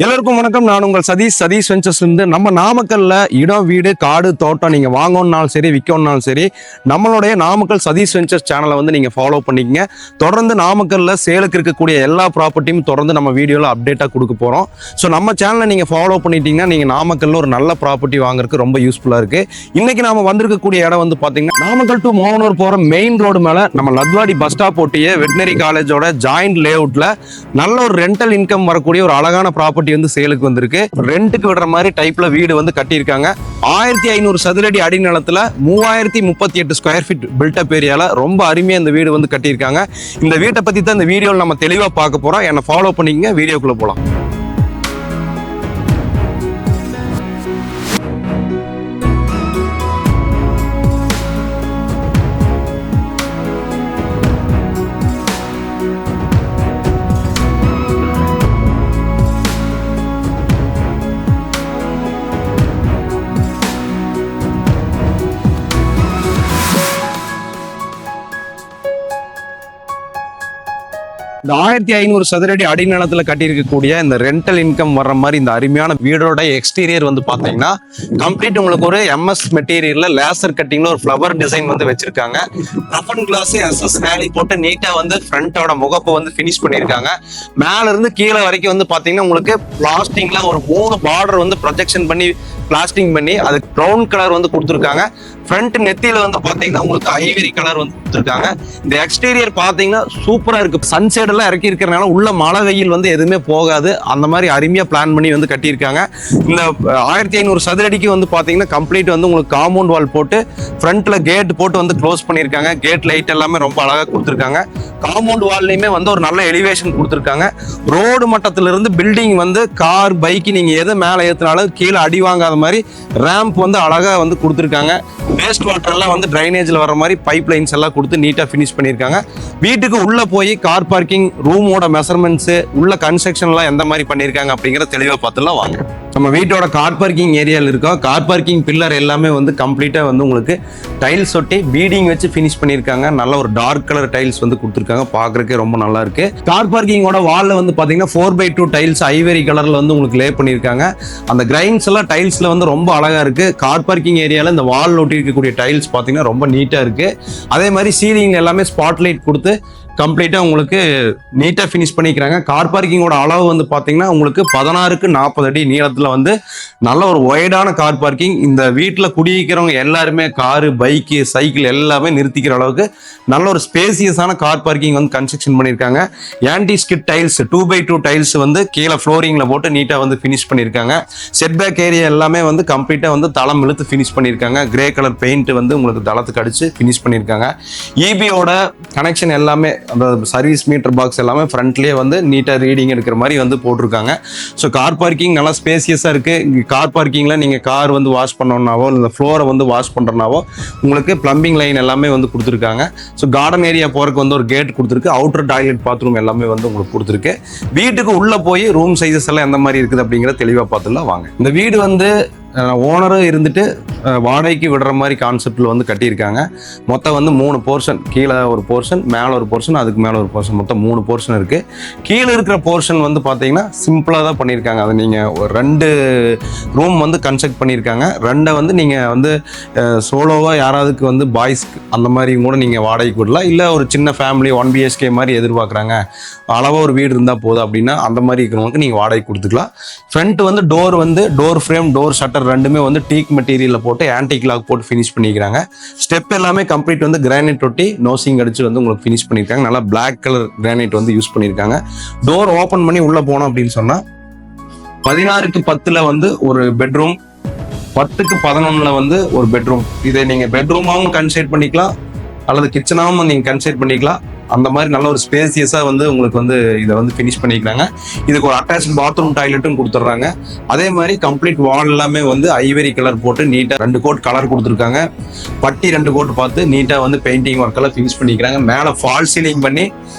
எல்லாருக்கும் வணக்கம். நான் உங்கள் சதீஷ் வெஞ்சர்ஸ் இருந்து நம்ம நாமக்கல்ல இடம், வீடு, காடு, தோட்டம் நீங்க வாங்கணும்னாலும் சரி, விற்கணும்னாலும் சரி, நம்மளுடைய நாமக்கல் சதீஷ் வெஞ்சர்ஸ் சேனலை வந்து நீங்க ஃபாலோ பண்ணிக்கங்க. தொடர்ந்து நாமக்கல்ல சேலுக்கு இருக்கக்கூடிய எல்லா ப்ராப்பர்ட்டியும் தொடர்ந்து நம்ம வீடியோல அப்டேட்டா கொடுக்க போறோம். ஸோ நம்ம சேனலை நீங்க ஃபாலோ பண்ணிட்டீங்கன்னா நீங்க நாமக்கல்ல ஒரு நல்ல ப்ராப்பர்ட்டி வாங்குறதுக்கு ரொம்ப யூஸ்ஃபுல்லா இருக்கு. இன்னைக்கு நாம வந்திருக்கக்கூடிய இடம் வந்து பாத்தீங்கன்னா நாமக்கல் டு மோகனூர் போற மெயின் ரோடு மேல நம்ம லத்வாடி பஸ் ஸ்டாப் ஒட்டிய வெட்டினரி காலேஜோட ஜாயிண்ட் லேஅவுட்ல நல்ல ஒரு ரெண்டல் இன்கம் வரக்கூடிய ஒரு அழகான ப்ராப்பர்ட்டி வந்து சேலுக்கு வந்திருக்கு. ரெண்டுக்கு விடுற மாதிரி டைப்ல வீடு வந்து கட்டியிருக்காங்க. 1500 சதுரடி அடி நிலத்துல 3038 ஸ்கொயர் ஃபீட் பில்டப் ஏரியால ரொம்ப அருமையா இந்த வீடு வந்து கட்டியிருக்காங்க. இந்த வீட்டை பத்தி தான் இந்த வீடியோவில் நம்ம தெளிவா பார்க்க போறோம். என்னை ஃபாலோ பண்ணிக்கங்க, வீடியோக்குள்ள போலாம். இந்த 1500 சதுரடி அடிநிலத்துல கட்டியிருக்கக்கூடிய இந்த ரெண்டல் இன்கம் வர்ற மாதிரி இந்த அருமையான வீடோட எக்ஸ்டீரியர் வந்து பாத்தீங்கன்னா கம்ப்ளீட் உங்களுக்கு ஒரு MS மெட்டீரியல்ல லேசர் கட்டிங்ல ஒரு ஃபிளவர் டிசைன் வந்து வச்சிருக்காங்க. ரஃபன் கிளாஸ் SS ஹேலி போட்டு நீட்டா வந்து ஃப்ரண்டோட முகப்பை வந்து ஃபினிஷ் பண்ணியிருக்காங்க. மேல இருந்து கீழே வரைக்கும் வந்து பாத்தீங்கன்னா உங்களுக்கு பிளாஸ்டிக்ல ஒரு 3 பார்டர் வந்து ப்ரொஜெக்ஷன் பண்ணி பிளாஸ்டிங் பண்ணி அது ப்ரௌன் கலர் வந்து கொடுத்துருக்காங்க. ஃப்ரண்ட் நெத்தியில வந்து பாத்தீங்கன்னா உங்களுக்கு ஐவரி கலர் வந்து கொடுத்துருக்காங்க. இந்த எக்ஸ்டீரியர் பாத்தீங்கன்னா சூப்பரா இருக்கு. சன்சைட் எல்லாம் இறக்கி இருக்கிறனால உள்ள மழை வெயில் வந்து எதுவுமே போகாது. அந்த மாதிரி அருமையா பிளான் பண்ணி வந்து கட்டியிருக்காங்க. இந்த 1500 சதுரடிக்கு வந்து பாத்தீங்கன்னா கம்ப்ளீட் வந்து உங்களுக்கு காம்பவுண்ட் வால் போட்டு ஃப்ரண்ட்ல கேட் போட்டு வந்து க்ளோஸ் பண்ணியிருக்காங்க. கேட் லைட் எல்லாமே ரொம்ப அழகா கொடுத்துருக்காங்க. காம்பவுண்ட் வால்லையுமே வந்து ஒரு நல்ல எலிவேஷன் கொடுத்துருக்காங்க. ரோடு மட்டத்துல இருந்து பில்டிங் வந்து கார், பைக் நீங்க எதை மேலே ஏற்றினாலும் கீழே அடி வாங்காத மாதிரி ரேம்ப் வந்து அழகா வந்து கொடுத்துருக்காங்க. வேஸ்ட் வாட்டர் எல்லாம் வந்து டிரைனேஜ்ல வர மாதிரி பைப் லைன்ஸ் எல்லாம் கொடுத்து நீட்டா ஃபினிஷ் பண்ணியிருக்காங்க. வீட்டுக்கு உள்ள போய் கார் பார்க்கிங், ரூமோட மெஷர்மெண்ட்ஸ், உள்ள கன்ஸ்ட்ரக்ஷன் எல்லாம் எந்த மாதிரி பண்ணியிருக்காங்க அப்படிங்கிற தெளிவா பார்த்துலாம் வாங்க. நம்ம வீட்டோட கார் பார்க்கிங் ஏரியாவில் இருக்கோம். கார் பார்க்கிங் பில்லர் எல்லாமே வந்து கம்ப்ளீட்டா வந்து உங்களுக்கு டைல்ஸ் ஒட்டி பீடிங் வச்சு ஃபினிஷ் பண்ணியிருக்காங்க. நல்ல ஒரு டார்க் கலர் டைல்ஸ் வந்து கொடுத்துருக்காங்க. பார்க்கறதுக்கே ரொம்ப நல்லா இருக்கு. கார் பார்க்கிங்கோட வால்ல வந்து பாத்தீங்கன்னா 4x2 டைல்ஸ் ஐவரி கலர்ல வந்து உங்களுக்கு லே பண்ணியிருக்காங்க. அந்த கிரைன்ஸ் எல்லாம் டைல்ஸ்ல வந்து ரொம்ப அழகா இருக்கு. கார் பார்க்கிங் ஏரியால இந்த வால் ஒட்டி இருக்கக்கூடிய டைல்ஸ் பாத்தீங்கன்னா ரொம்ப நீட்டா இருக்கு. அதே மாதிரி சீலிங் எல்லாமே ஸ்பாட் லைட் கொடுத்து கம்ப்ளீட்டா உங்களுக்கு நீட்டா ஃபினிஷ் பண்ணிக்கிறாங்க. கார் பார்க்கிங்கோட அளவு வந்து பாத்தீங்கன்னா உங்களுக்கு 16க்கு 40 அடி நீளத்துல வந்து நல்ல ஒரு ஒய்டான கார் பார்க்கிங். இந்த வீட்டில் குடியிருக்கிறவங்க எல்லாருமே காரு, பைக்கு, சைக்கிள் எல்லாமே நிறுத்திக்கிற அளவுக்கு நல்ல ஒரு ஸ்பேசியஸான கார் பார்க்கிங் வந்து கன்ஸ்ட்ரக்ஷன் பண்ணியிருக்காங்க. Anti skid tiles 2x2 tiles வந்து கீழே ஃப்ளோரிங்ல போட்டு நீட்டா வந்து ஃபினிஷ் பண்ணியிருக்காங்க. செட்பேக் ஏரியா எல்லாமே வந்து கம்ப்ளீட்டா வந்து தளம் இழுத்து ஃபினிஷ் பண்ணியிருக்காங்க. கிரே கலர் பெயிண்ட் வந்து உங்களுக்கு தளத்துக்கு அடிச்சு ஃபினிஷ் பண்ணியிருக்காங்க. EBயோட கனெக்ஷன் எல்லாமே அந்த சர்வீஸ் மீட்டர் பாக்ஸ் எல்லாமே ஃப்ரண்ட்லேயே வந்து நீட்டாக ரீடிங் எடுக்கிற மாதிரி வந்து போட்டிருக்காங்க. ஸோ கார் பார்க்கிங் நல்லா ஸ்பேசியஸாக இருக்குது. கார் பார்க்கிங்கில் நீங்கள் கார் வந்து வாஷ் பண்ணோன்னாவோ இல்லை ஃப்ளோரை வந்து வாஷ் பண்ணுறனாவோ உங்களுக்கு பிளம்பிங் லைன் எல்லாமே வந்து கொடுத்துருக்காங்க. ஸோ கார்டன் ஏரியா போகிறதுக்கு வந்து ஒரு கேட் கொடுத்துருக்கு. அவுட்டர் டாய்லெட் பாத்ரூம் எல்லாமே வந்து உங்களுக்கு கொடுத்துருக்கு. வீட்டுக்கு உள்ளே போய் ரூம் சைஸஸ் எல்லாம் எந்த மாதிரி இருக்குது அப்படிங்கிற தெளிவாக பார்த்துலாம் வாங்க. இந்த வீடு வந்து ஓனரும் இருந்துட்டு வாடகைக்கு விடுற மாதிரி கான்செப்டில் வந்து கட்டியிருக்காங்க. மொத்தம் வந்து 3 போர்ஷன், கீழே ஒரு போர்ஷன், மேலே ஒரு போர்ஷன், அதுக்கு மேலே ஒரு போர்ஷன், மொத்தம் 3 போர்ஷன் இருக்குது. கீழே இருக்கிற போர்ஷன் வந்து பார்த்தீங்கன்னா சிம்பிளாக தான் பண்ணியிருக்காங்க. அதை நீங்கள் ஒரு 2 ரூம் வந்து கன்ஸ்ட்ரக்ட் பண்ணியிருக்காங்க. 2 வந்து நீங்கள் வந்து சோலோவாக யாராவதுக்கு வந்து பாய்ஸ்க்கு அந்த மாதிரி கூட நீங்கள் வாடகைக்கு விடலாம். இல்லை ஒரு சின்ன ஃபேமிலி 1 BHK மாதிரி எதிர்பார்க்குறாங்க, அளவாக ஒரு வீடு இருந்தால் போதும் அப்படின்னா அந்த மாதிரி இருக்கிறவங்களுக்கு நீங்கள் வாடகை கொடுத்துக்கலாம். ஃப்ரண்ட் வந்து டோர் ஃப்ரேம், டோர் ஷட்டர் ரெண்டுமே வந்து டீக் மெட்டீரியல்ல போட்டு ஆன்டிக் லாக் போட்டு ஃபினிஷ் பண்ணிக்கிறாங்க. ஸ்டெப் எல்லாமே கம்ப்ளீட் வந்து கிரானைட் ஒட்டி நோசிங் அடிச்சு வந்து உங்களுக்கு ஃபினிஷ் பண்ணிருக்காங்க. நல்லா பிளாக் கலர் கிரானைட் வந்து யூஸ் பண்ணிருக்காங்க. டோர் ஓபன் பண்ணி உள்ள போனோம் அப்படின்னு சொன்னா 16க்கு 10ல வந்து ஒரு பெட்ரூம், 10க்கு 11ல வந்து ஒரு பெட்ரூம். இதை நீங்க பெட்ரூமாவும் கன்சிடர் பண்ணிக்கலாம் அல்லது கிச்சனாவும் நீங்க கன்சிடர் பண்ணிக்கலாம். அந்த மாதிரி நல்ல ஒரு ஸ்பேசியஸா வந்து உங்களுக்கு வந்து இதை வந்து ஃபினிஷ் பண்ணிக்கிறாங்க. இதுக்கு ஒரு அட்டாச் பாத்ரூம் டாய்லெட்டும் கொடுத்துட்றாங்க. அதே மாதிரி கம்ப்ளீட் வால் எல்லாமே வந்து ஐவரி கலர் போட்டு நீட்டா 2 கோட் கலர் கொடுத்துருக்காங்க. பட்டி 2 கோட் பார்த்து நீட்டா வந்து பெயிண்டிங் ஒர்க் எல்லாம் ஃபினிஷ் பண்ணிக்கிறாங்க. மேலே ஃபால் சீலிங் பண்ணி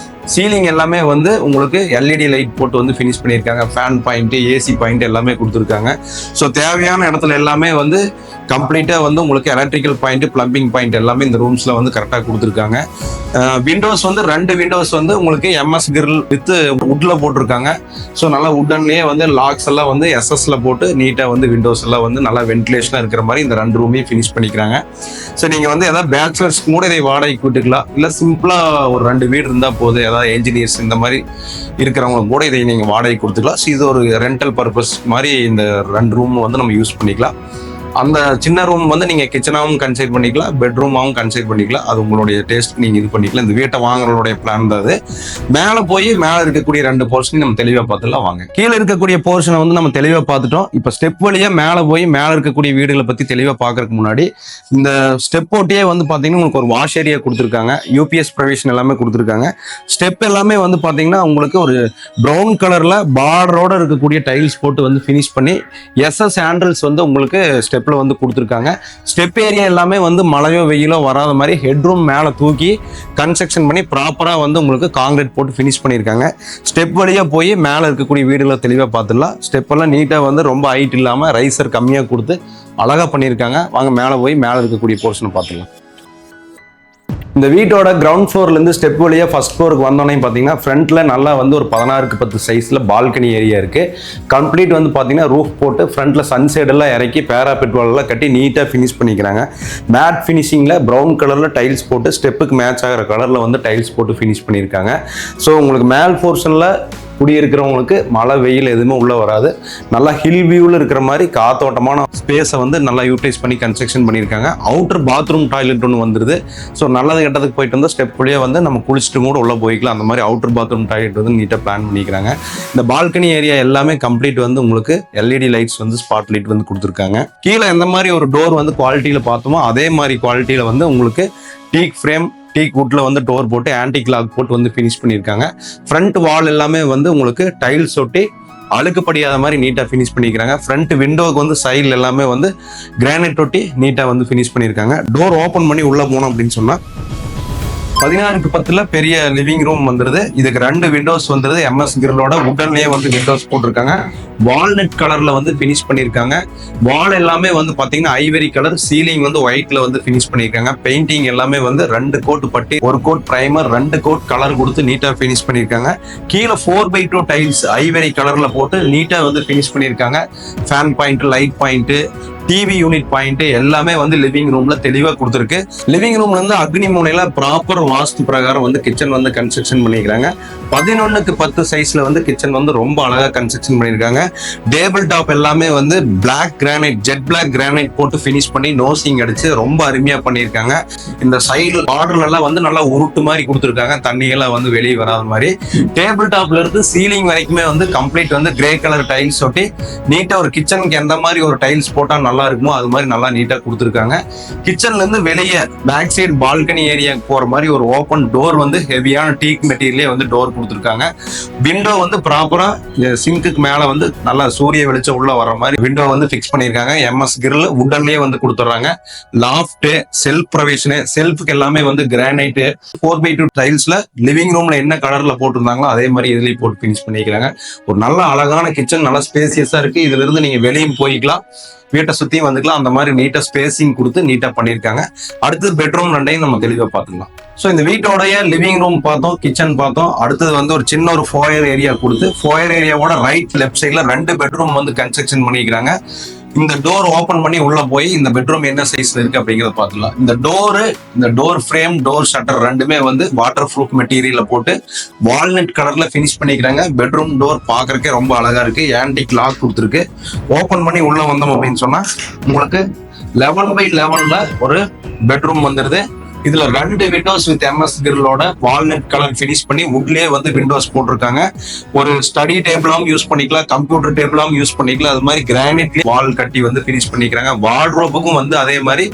சீலிங் எல்லாமே வந்து உங்களுக்கு LED லைட் போட்டு வந்து ஃபினிஷ் பண்ணியிருக்காங்க. ஃபேன் பாயிண்ட், AC பாயிண்ட் எல்லாமே கொடுத்துருக்காங்க. ஸோ தேவையான இடத்துல எல்லாமே வந்து கம்ப்ளீட்டா வந்து உங்களுக்கு எலக்ட்ரிக்கல் பாயிண்ட், பிளம்பிங் பாயிண்ட் எல்லாமே இந்த ரூம்ஸ்ல வந்து கரெக்டா கொடுத்துருக்காங்க. விண்டோஸ் வந்து 2 விண்டோஸ் வந்து உங்களுக்கு எம்எஸ் கிரில் வித் வுட்ல போட்டிருக்காங்க. ஸோ நல்லா வுட்டன்லயே வந்து லாக்ஸ் எல்லாம் வந்து எஸ்எஸ்ல போட்டு நீட்டா வந்து விண்டோஸ் எல்லாம் வந்து நல்லா வென்டிலேஷனா இருக்கிற மாதிரி இந்த 2 ரூமையும் ஃபினிஷ் பண்ணிக்கிறாங்க. ஸோ நீங்க வந்து ஏதாவது பேச்சுலர்ஸ்க்கு கூட இதை வாடகைக்கு விட்டுக்கலாம், இல்ல சிம்பிளா ஒரு 2 வீடு இருந்தா போதும், ஏதாவது என்ஜினியர்ஸ் இந்த மாதிரி இருக்கிறவங்க கூட இதை நீங்க வாடகை கொடுத்துக்கலாம். ஸோ இது ஒரு ரெண்டல் பர்பஸ் மாதிரி இந்த 2 ரூம் வந்து நம்ம யூஸ் பண்ணிக்கலாம். அந்த சின்ன ரூம் வந்து நீங்க கிச்சனாவும் கன்சிடர் பண்ணிக்கலாம், பெட்ரூமாவும் கன்சிடர் பண்ணிக்கலாம். அது உங்களுடைய டேஸ்ட் நீங்க இது பண்ணிக்கலாம். இந்த வீட்டை வாங்குறவங்களுடைய பிளான் தான் அது. மேலே போய் மேலே இருக்கக்கூடிய 2 போர்ஷனையும் நம்ம தெளிவாக பார்த்துலாம் வாங்க. கீழே இருக்கக்கூடிய போர்ஷனை வந்து நம்ம தெளிவாக பார்த்துட்டோம். இப்போ ஸ்டெப் வழியா மேலே போய் மேலே இருக்கக்கூடிய வீடுகளை பத்தி தெளிவாக பார்க்கறதுக்கு முன்னாடி இந்த ஸ்டெப் ஓட்டியே வந்து பாத்தீங்கன்னா உங்களுக்கு ஒரு வாஷ் ஏரியா கொடுத்துருக்காங்க, யூபிஎஸ் ப்ரொவிஷன் எல்லாமே கொடுத்துருக்காங்க. ஸ்டெப் எல்லாமே வந்து பாத்தீங்கன்னா உங்களுக்கு ஒரு ப்ரௌன் கலர்ல பார்டரோட இருக்கக்கூடிய டைல்ஸ் போட்டு வந்து ஃபினிஷ் பண்ணி எஸ்எஸ் ஹேண்டில்ஸ் வந்து உங்களுக்கு ஸ்டெப்ல வந்து கொடுத்துருக்காங்க. ஸ்டெப் ஏரியா எல்லாமே வந்து மழையோ வெயிலோ வராத மாதிரி ஹெட்ரூம் மேலே தூக்கி கன்ஸ்ட்ரக்ஷன் பண்ணி ப்ராப்பரா வந்து உங்களுக்கு காங்கிரீட் போட்டு ஃபினிஷ் பண்ணியிருக்காங்க. ஸ்டெப் வழியா போய் மேலே இருக்கக்கூடிய வீடுகளை தெளிவாக பார்த்துடலாம். ஸ்டெப் எல்லாம் நீட்டாக வந்து ரொம்ப ஹைட் இல்லாமல் ரைசர் கம்மியாக கொடுத்து அழகா பண்ணியிருக்காங்க. வாங்க மேலே போய் மேலே இருக்கக்கூடிய போர்ஷனை பார்த்துடலாம். இந்த வீட்டோட கிரவுண்ட் ஃப்ளோர்ல இருந்து ஸ்டெப் வழியா ஃபர்ஸ்ட் ஃப்ளோருக்கு வந்தோன்னே பார்த்தீங்கன்னா ஃப்ரண்ட்ல நல்லா வந்து ஒரு 16க்கு 10 சைஸ்ல பால்கனி ஏரியா இருக்கு. கம்ப்ளீட் வந்து பார்த்தீங்கன்னா ரூஃப் போட்டு ஃப்ரண்ட்ல சன்சைட் எல்லாம் இறக்கி பேராபெட் வால் எல்லாம் கட்டி நீட்டா ஃபினிஷ் பண்ணிக்கிறாங்க. மேட் ஃபினிஷிங்ல ப்ரௌன் கலர்ல டைல்ஸ் போட்டு ஸ்டெப்புக்கு மேட்ச் ஆகிற கலர்ல வந்து டைல்ஸ் போட்டு ஃபினிஷ் பண்ணியிருக்காங்க. ஸோ உங்களுக்கு மேல் போர்ஷன்ல குடியிருக்கிறவங்களுக்கு மழை வெயில் எதுவுமே உள்ள வராது. நல்லா ஹில் வியூவில் இருக்கிற மாதிரி காத்தோட்டமான ஸ்பேஸை வந்து நல்லா யூட்டிலைஸ் பண்ணி கன்ஸ்ட்ரக்ஷன் பண்ணியிருக்காங்க. அவுட்டர் பாத்ரூம் டாய்லெட் ஒன்று வந்துருது. ஸோ நல்லது கெட்டதுக்கு போயிட்டு வந்து ஸ்டெப் வழியா வந்து நம்ம குளிச்சுட்டு கூட உள்ள போய்க்கலாம். அந்த மாதிரி அவுட்டர் பாத்ரூம் டாய்லெட் வந்து நீட்டாக பிளான் பண்ணிக்கிறாங்க. இந்த பால்கனி ஏரியா எல்லாமே கம்ப்ளீட் வந்து உங்களுக்கு எல்இடி லைட்ஸ் வந்து ஸ்பாட் லைட் வந்து கொடுத்துருக்காங்க. கீழே எந்த மாதிரி ஒரு டோர் வந்து குவாலிட்டியில் பார்த்தோமோ அதே மாதிரி குவாலிட்டியில் வந்து உங்களுக்கு டீக் ஃப்ரேம், டீக் வுட்ல வந்து டோர் போட்டு ஆன்டிக் லாக் போட்டு வந்து ஃபினிஷ் பண்ணியிருக்காங்க. ஃப்ரண்ட் வால் எல்லாமே வந்து உங்களுக்கு டைல்ஸ் ஒட்டி அழுக்கு படியாத மாதிரி நீட்டா ஃபினிஷ் பண்ணிக்கிறாங்க. ஃப்ரண்ட் விண்டோக்கு வந்து சைடில் எல்லாமே வந்து கிரானைட் ஒட்டி நீட்டா வந்து ஃபினிஷ் பண்ணியிருக்காங்க. டோர் ஓப்பன் பண்ணி உள்ள போனோம் அப்படின்னு சொன்னா 16க்கு 10 பெரிய லிவிங் ரூம் வந்துருது. இதுக்கு 2 விண்டோஸ் வந்துருது. எம்எஸ் கிரிலோட உடன்லயே வந்து விண்டோஸ் போட்டிருக்காங்க. வால்நட் கலர்ல வந்து ஃபினிஷ் பண்ணியிருக்காங்க. வால் எல்லாமே வந்து பாத்தீங்கன்னா ஐவரி கலர், சீலிங் வந்து ஒயிட்ல வந்து ஃபினிஷ் பண்ணியிருக்காங்க. பெயிண்டிங் எல்லாமே வந்து 2 கோட் பட்டி, 1 கோட் பிரைமர், 2 கோட் கலர் கொடுத்து நீட்டா ஃபினிஷ் பண்ணியிருக்காங்க. கீழே 4x2 டைல்ஸ் ஐவரி கலர்ல போட்டு நீட்டா வந்து ஃபினிஷ் பண்ணியிருக்காங்க. Fan point, light point, TV unit point எல்லாமே வந்து லிவிங் ரூம்ல தெளிவா கொடுத்துருக்கு. லிவிங் ரூம்ல இருந்து அக்னி மூலையில ப்ராப்பர் வாஸ்து பிரகாரம் வந்து கிச்சன் வந்து கன்ஸ்ட்ரக்ஷன் பண்ணிக்கிறாங்க. 11க்கு 10 சைஸ்ல வந்து கிச்சன் வந்து ரொம்ப அழகா கன்ஸ்ட்ரக்ஷன் பண்ணிருக்காங்க. டேபிள் டாப் எல்லாமே வந்து black granite, jet black granite போட்டு ஃபினிஷ் பண்ணி நோசிங் அடிச்சு ரொம்ப அருமையா பண்ணியிருக்காங்க. இந்த சைடு பார்டர்ல எல்லாம் வந்து நல்லா உருட்டு மாதிரி கொடுத்துருக்காங்க, தண்ணியெல்லாம் வந்து வெளியே வராத மாதிரி. டேபிள் டாப்ல இருந்து சீலிங் வரைக்குமே வந்து கம்ப்ளீட் வந்து கிரே கலர் டைல்ஸ் ஒட்டி நீட்டா ஒரு கிச்சனுக்கு எந்த மாதிரி ஒரு டைல்ஸ் போட்டா நல்லா இருக்குமோ அது மாதிரி நல்லா நீட்டா கொடுத்துருக்காங்க. கிச்சன்ல இருந்து வெளியே பேக் சைடு பால்கனி ஏரியா போற மாதிரி ஒரு ஓப்பன் டோர் வந்து ஹெவியான டீக் மெட்டீரியலே வந்து டோர் கொடுத்துருக்காங்க. விண்டோ வந்து ப்ராப்பரா சிங்க்குக்கு மேல வந்து நல்லா சூரிய வெளிச்சம் உள்ள வர மாதிரி விண்டோ வந்து பிக்ஸ் பண்ணிருக்காங்க. எம்எஸ் கிரில் உடன்லயே வந்து கொடுத்துறாங்க. லாஃப்ட், செல்ஃப் ப்ரொவிஷன், செல்ஃப்க்கு எல்லாமே வந்து கிரானைட் 4x2 டைல்ஸ்ல லிவிங் ரூம்ல என்ன கலர்ல போட்டிருந்தாங்களோ அதே மாதிரி இதுலயும் போட்டு பினிஷ் பண்ணிக்கிறாங்க. ஒரு நல்ல அழகான கிச்சன், நல்லா ஸ்பேசியஸா இருக்கு. இதுல இருந்து நீங்க வெளியும் போய்க்கலாம், வீட்டை சுத்தியும் வந்துக்கலாம். அந்த மாதிரி நீட்டா ஸ்பேசிங் கொடுத்து நீட்டா பண்ணிருக்காங்க. அடுத்தது பெட்ரூம் 2யும் நம்ம தெளிவா பார்த்துக்கலாம். ஸோ இந்த வீட்டோடைய லிவிங் ரூம் பார்த்தோம், கிச்சன் பார்த்தோம். அடுத்தது வந்து ஒரு சின்ன ஒரு ஃபோயர் ஏரியா கொடுத்து ஃபோயர் ஏரியாவோட ரைட் லெஃப்ட் சைட்ல 2 பெட்ரூம் வந்து கன்ஸ்ட்ரக்ஷன் பண்ணிக்கிறாங்க. இந்த டோர் ஓபன் பண்ணி உள்ள போய் இந்த பெட்ரூம் என்ன சைஸ்ல இருக்கு அப்படிங்கறத பார்த்துக்கலாம். இந்த டோர் ஃப்ரேம், டோர் ஷட்டர் 2மே வந்து வாட்டர் ப்ரூஃப் மெட்டீரியல்ல போட்டு வால்நட் கலர்ல ஃபினிஷ் பண்ணிக்கிறாங்க. பெட்ரூம் டோர் பாக்குறதுக்கே ரொம்ப அழகா இருக்கு. ஆன்டிக் லாக் கொடுத்துருக்கு. ஓபன் பண்ணி உள்ள வந்தோம் அப்படின்னு சொன்னா உங்களுக்கு 11x11ல ஒரு பெட்ரூம் வந்துருது. இதுல 2 விண்டோஸ் வித் எம்எஸ் கிரிலோட வால்நட் கலர் ஃபினிஷ் பண்ணி வுட்லயே வந்து விண்டோஸ் போட்டிருக்காங்க. ஒரு ஸ்டடி டேபிளாவும் யூஸ் பண்ணிக்கலாம், கம்ப்யூட்டர் டேபிளாவும் யூஸ் பண்ணிக்கலாம். அது மாதிரி கிரானைட் வால் கட்டி வந்து ஃபினிஷ் பண்ணிக்கிறாங்க. வார்ட்ரோபுக்கும் வந்து அதே மாதிரி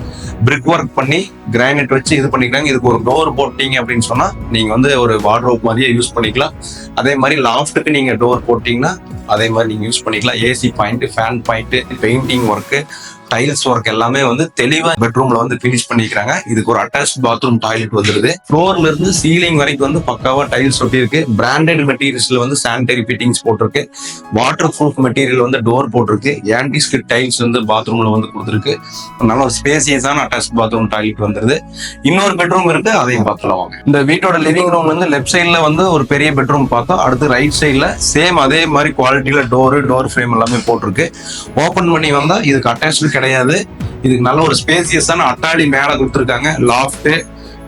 பிரிக் ஒர்க் பண்ணி கிரானைட் வச்சு இது பண்ணிக்கிறாங்க. இதுக்கு ஒரு டோர் போட்டீங்க அப்படின்னு சொன்னா நீங்க வந்து ஒரு வார்ட்ரோப் மாதிரியே யூஸ் பண்ணிக்கலாம். அதே மாதிரி லாஃப்ட்டுக்கு நீங்க டோர் போட்டீங்கன்னா அதே மாதிரி நீங்க யூஸ் பண்ணிக்கலாம். AC point, fan point, painting work, tiles work எல்லாமே வந்து தெளிவா பெட்ரூம்ல வந்து பினிஷ் பண்ணிக்கிறாங்க. இதுக்கு ஒரு அட்டாச் பாத்ரூம் டாய்லெட் வந்துருது. ஃப்ளோர்ல இருந்து சீலிங் வரைக்கும் வந்து பக்காவா டைல்ஸ் ஒட்டி இருக்கு. பிராண்டட் மெட்டீரியல்ஸ்ல வந்து சானிடரி ஃபிட்டிங்ஸ் போட்டிருக்கு. வாட்டர் ப்ரூஃப் மெட்டீரியல் வந்து டோர் போட்டிருக்கு. ஆன்டி ஸ்கிட் டைல்ஸ் வந்து பாத்ரூம்ல வந்து கொடுத்துருக்கு. நல்ல ஒரு ஸ்பேசியஸான அட்டாச் பாத்ரூம் டாய்லெட் வந்துருது. இன்னொரு பெட்ரூம் இருக்கு, அதையும் பார்த்துலாம் வாங்க. இந்த வீட்டோட லிவிங் ரூம் வந்து லெஃப்ட் சைட்ல வந்து ஒரு பெரிய பெட்ரூம் பார்த்தோம். அடுத்து ரைட் சைட்ல சேம் அதே மாதிரி குவாலிட்டியில டோர் ஃப்ரேம் எல்லாமே போட்டிருக்கு. ஓபன் பண்ணி வந்தா இதுக்கு அட்டாச் கிடையாது. இதுக்கு நல்ல ஒரு ஸ்பேசியஸான அட்டாளி மேல கொடுத்துருக்காங்க. லாஃப்ட்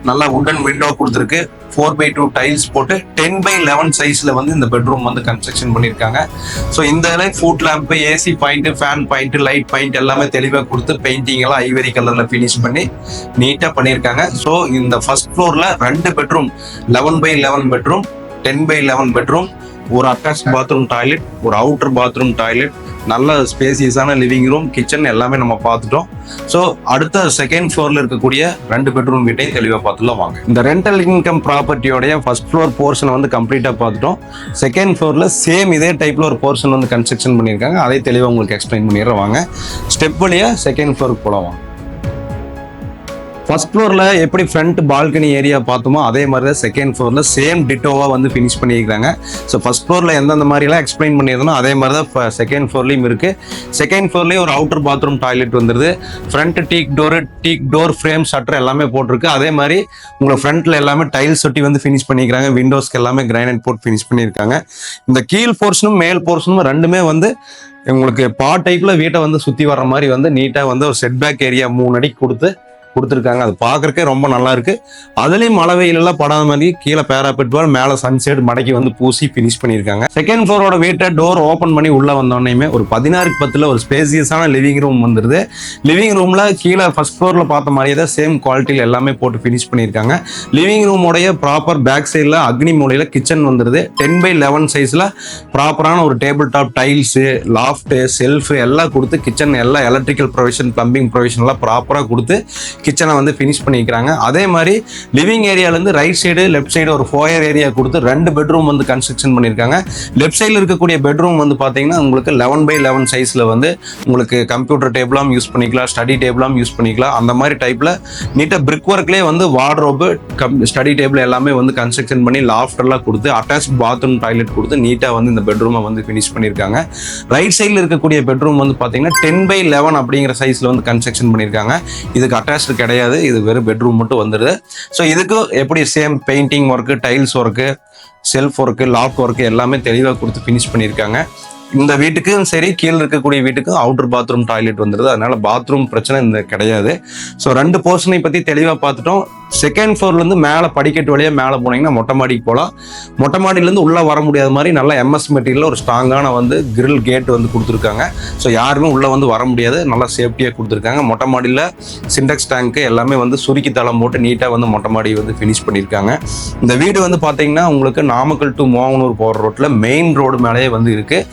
நல்லா உடன் விண்டோ கொடுத்துருக்கு. 4x2 டைல்ஸ் போட்டு 10x11 சைஸ்ல வந்து இந்த பெட்ரூம் வந்து கன்ஸ்ட்ரக்ஷன் பண்ணிருக்காங்க. ஸோ இந்த foot lamp, AC point, fan point, light point எல்லாமே தெளிவாக கொடுத்து பெயிண்டிங் எல்லாம் ஐவரி கலர்ல ஃபினிஷ் பண்ணி நீட்டா பண்ணியிருக்காங்க. ஸோ இந்த ஃபர்ஸ்ட் ஃப்ளோர்ல 2 bedroom, 11x11 bedroom, 10x11 bedroom, ஒரு அட்டாச் பாத்ரூம் டாய்லெட், ஒரு அவுட்டர் பாத்ரூம் டாய்லெட், நல்ல ஸ்பேசியஸான லிவிங் ரூம், கிச்சன் எல்லாமே நம்ம பார்த்துட்டோம். ஸோ அடுத்த செகண்ட் ஃப்ளோர்ல இருக்கக்கூடிய 2 பெட்ரூம் வீட்டையும் தெளிவாக பார்த்துலாம் வாங்க. இந்த ரெண்டல் இன்கம் ப்ராப்பர்ட்டியோடைய ஃபர்ஸ்ட் ஃப்ளோர் போர்ஷன் வந்து கம்ப்ளீட்டாக பார்த்துட்டோம். செகண்ட் ஃப்ளோர்ல சேம் இதே டைப்ல ஒரு போர்ஷன் வந்து கன்ஸ்ட்ரக்ஷன் பண்ணியிருக்காங்க. அதை தெளிவாக உங்களுக்கு எக்ஸ்பிளைன் பண்ணிடுறேன் வாங்க. ஸ்டெப் வழியா செகண்ட் ஃப்ளோருக்கு போகலாம் வாங்க. ஃபர்ஸ்ட் ஃப்ளோர்ல எப்படி ஃப்ரண்ட் பால்கனி ஏரியா பார்த்தோமோ அதே மாதிரி தான் செகண்ட் ஃப்ளோர்ல சேம் டிட்டோவா வந்து ஃபினிஷ் பண்ணியிருக்காங்க. ஸோ ஃபர்ஸ்ட் ஃப்ளோர்ல எந்தெந்த மாதிரிலாம் எக்ஸ்பிளைன் பண்ணியிருந்தோம் அதே மாதிரி தான் செகண்ட் ஃப்ளோர்லையும் இருக்கு. செகண்ட் ஃப்ளோர்லேயும் ஒரு அவுட்டர் பாத்ரூம் டாய்லெட் வந்துருது. ஃப்ரண்ட் டீக் டோர் ஃப்ரேம் ஷட்டர் எல்லாமே போட்டிருக்கு. அதே மாதிரி உங்களுக்கு ஃப்ரண்ட்ல எல்லாமே டைல்ஸ் ஒட்டி வந்து ஃபினிஷ் பண்ணிக்கிறாங்க. விண்டோஸ்க்கு எல்லாமே கிரைனைட் போட்டு ஃபினிஷ் பண்ணியிருக்காங்க. இந்த கீழ் போர்ஷனும் மேல் போர்ஷனும் ரெண்டுமே வந்து உங்களுக்கு டைப்ல வீட்டை வந்து சுத்தி வர்ற மாதிரி வந்து நீட்டா வந்து ஒரு செட் பேக் ஏரியா 3 அடி கொடுத்துருக்காங்க. அது பார்க்கறக்கே ரொம்ப நல்லா இருக்கு. அதுலயும் மழை வெயில் எல்லாம் படாத மாதிரி கீழே பேராபெட் வால், மேல சன்செட் மடக்கி வந்து பூசி பினிஷ் பண்ணிருக்காங்க. செகண்ட் ஃப்ளோரோட வீட்டை டோர் ஓபன் பண்ணி உள்ள வந்தோடனே ஒரு 16x10 ஒரு ஸ்பேசியஸான லிவிங் ரூம் வந்துருது. லிவிங் ரூம்ல கீழே ஃபர்ஸ்ட் ஃப்ளோர்ல பார்த்த மாதிரியே தான் சேம் குவாலிட்டியில் எல்லாமே போட்டு பினிஷ் பண்ணிருக்காங்க. லிவிங் ரூமோடைய ப்ராப்பர் பேக் சைட்ல அக்னி மூலையில கிச்சன் வந்துருது. 10x11 சைஸ்ல ப்ராப்பரான ஒரு table top, tiles, loft, self எல்லாம் கொடுத்து கிச்சன் எல்லாம் எலக்ட்ரிக்கல் ப்ரொவிஷன், பிளம்பிங் ப்ரொவிஷன் எல்லாம் ப்ராப்பரா கொடுத்து கிச்சனை வந்து ஃபினிஷ் பண்ணிக்கிறாங்க. அதே மாதிரி லிவிங் ஏரியாலேருந்து ரைட் சைடு லெஃப்ட் சைடு ஒரு ஃபோயர் ஏரியா கொடுத்து 2 பெட்ரூம் வந்து கன்ஸ்ட்ரக்ஷன் பண்ணியிருக்காங்க. லெஃப்ட் சைடில் இருக்கக்கூடிய பெட்ரூம் வந்து பார்த்தீங்கன்னா உங்களுக்கு 11x11 சைஸில் வந்து உங்களுக்கு கம்ப்யூட்டர் டேபிளாம் யூஸ் பண்ணிக்கலாம், ஸ்டடி டேபிளாம் யூஸ் பண்ணிக்கலாம். அந்த மாதிரி டைப்பில் நீட்டாக பிரிக் ஒர்க்லேயே வந்து வார்ட்ரோபு, ஸ்டடி டேபிள் எல்லாமே வந்து கன்ஸ்ட்ரக்ஷன் பண்ணி லாஃப்டர்லாம் கொடுத்து அட்டாச் பாத்ரூம் டாய்லெட் கொடுத்து நீட்டாக வந்து இந்த பெட்ரூமை வந்து ஃபினிஷ் பண்ணியிருக்காங்க. ரைட் சைடில் இருக்கக்கூடிய பெட்ரூம் வந்து பார்த்தீங்கன்னா 10x11 அப்படிங்கிற சைஸில் வந்து கன்ஸ்ட்ரக்ஷன் பண்ணியிருக்காங்க. இதுக்கு அட்டாச் கிடையாது, இது வெறும் பெட்ரூம் மட்டும் வந்துடுது. ஸோ இதுக்கு எப்படி same painting work, tiles work, shelf work, lock work எல்லாமே தெளிவாக கொடுத்து ஃபினிஷ் பண்ணியிருக்காங்க. இந்த வீட்டுக்கும் சரி, கீழே இருக்கக்கூடிய வீட்டுக்கும் அவுட்டர் பாத்ரூம் டாய்லெட் வந்துடுது. அதனால பாத்ரூம் பிரச்சனை இந்த கிடையாது. ஸோ 2 போர்ஷனை பற்றி தெளிவாக பார்த்துட்டோம். செகண்ட் ஃப்ளோர்லேருந்து மேலே படிக்கட்டு வழியாக மேலே போனீங்கன்னா மொட்டை மாடிக்கு போகலாம். மொட்டை மாடியிலேருந்து உள்ளே வர முடியாத மாதிரி நல்லா எம்எஸ் மெட்டீரியல் ஒரு ஸ்ட்ராங்கான வந்து கிரில் கேட் வந்து கொடுத்துருக்காங்க. ஸோ யாருமே உள்ளே வந்து வர முடியாது, நல்லா சேஃப்டியாக கொடுத்துருக்காங்க. மொட்டை மாடியில் சிண்டெக்ஸ் டேங்க்கு எல்லாமே வந்து சுருக்கி தளம் போட்டு நீட்டாக வந்து மொட்டை மாடி வந்து ஃபினிஷ் பண்ணியிருக்காங்க. இந்த வீடு வந்து பார்த்தீங்கன்னா உங்களுக்கு நாமக்கல் டு மோகனூர் போகிற ரோட்டில் மெயின் ரோடு மேலேயே வந்து இருக்குது.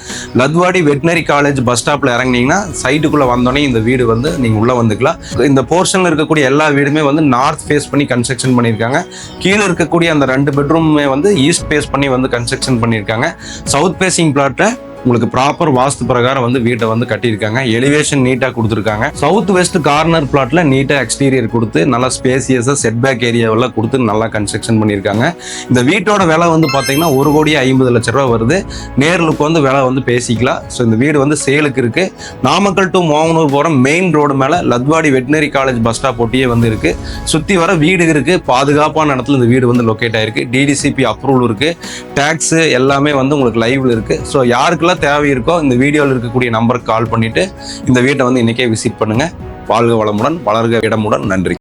லத்வாடி வெட்டினரி காலேஜ் பஸ் ஸ்டாப்பில் இறங்கினீங்கன்னா சைட்டுக்குள்ளே வந்தோடனே இந்த வீடு வந்து நீங்கள் உள்ளே வந்துக்கலாம். இந்த போர்ஷனில் இருக்கக்கூடிய எல்லா வீடுமே வந்து நார்த் ஃபேஸ் பண்ணி கன்ஸ்ட்ரக்ஷன் பண்ணியிருக்காங்க. கீழே இருக்கக்கூடிய அந்த 2 பெட்ரூமே வந்து ஈஸ்ட் ஃபேஸ் பண்ணி வந்து கன்ஸ்ட்ரக்ஷன் பண்ணியிருக்காங்க. சவுத் ஃபேசிங் பிளாட்டை உங்களுக்கு ப்ராப்பர் வாஸ்து பிரகாரம் வந்து வீட்டை வந்து கட்டியிருக்காங்க. எலிவேஷன் நீட்டாக கொடுத்துருக்காங்க. சவுத் வெஸ்ட் கார்னர் பிளாட்ல நீட்டாக எக்ஸ்டீரியர் கொடுத்து நல்லா ஸ்பேசியஸாக செட் பேக் ஏரியாவெல்லாம் கொடுத்து நல்லா கன்ஸ்ட்ரக்ஷன் பண்ணியிருக்காங்க. இந்த வீட்டோட விலை வந்து பார்த்தீங்கன்னா 1,50,00,000 ரூபா வருது. நேர்களுக்கு வந்து விலை வந்து பேசிக்கலாம். ஸோ இந்த வீடு வந்து சேலுக்கு இருக்கு. நாமக்கல் டு மோகனூர் போகிற மெயின் ரோடு மேலே லத்வாடி வெட்டினரி காலேஜ் பஸ் ஸ்டாப் ஒட்டியே வந்து இருக்கு. சுற்றி வர வீடு இருக்கு. பாதுகாப்பான இடத்துல இந்த வீடு வந்து லொக்கேட் ஆயிருக்கு. டிடிசிபி அப்ரூவல் இருக்கு. டேக்ஸ் எல்லாமே வந்து உங்களுக்கு லைவ்ல இருக்கு. ஸோ யாருக்கெல்லாம் தேவை இருக்கோ இந்த வீடியோவில் இருக்கக்கூடிய நம்பருக்கு கால் பண்ணிட்டு இந்த வீட்டை வந்து இன்னைக்கே விசிட் பண்ணுங்க. வாழ்க வளமுடன், வளர்க இடமுடன். நன்றி.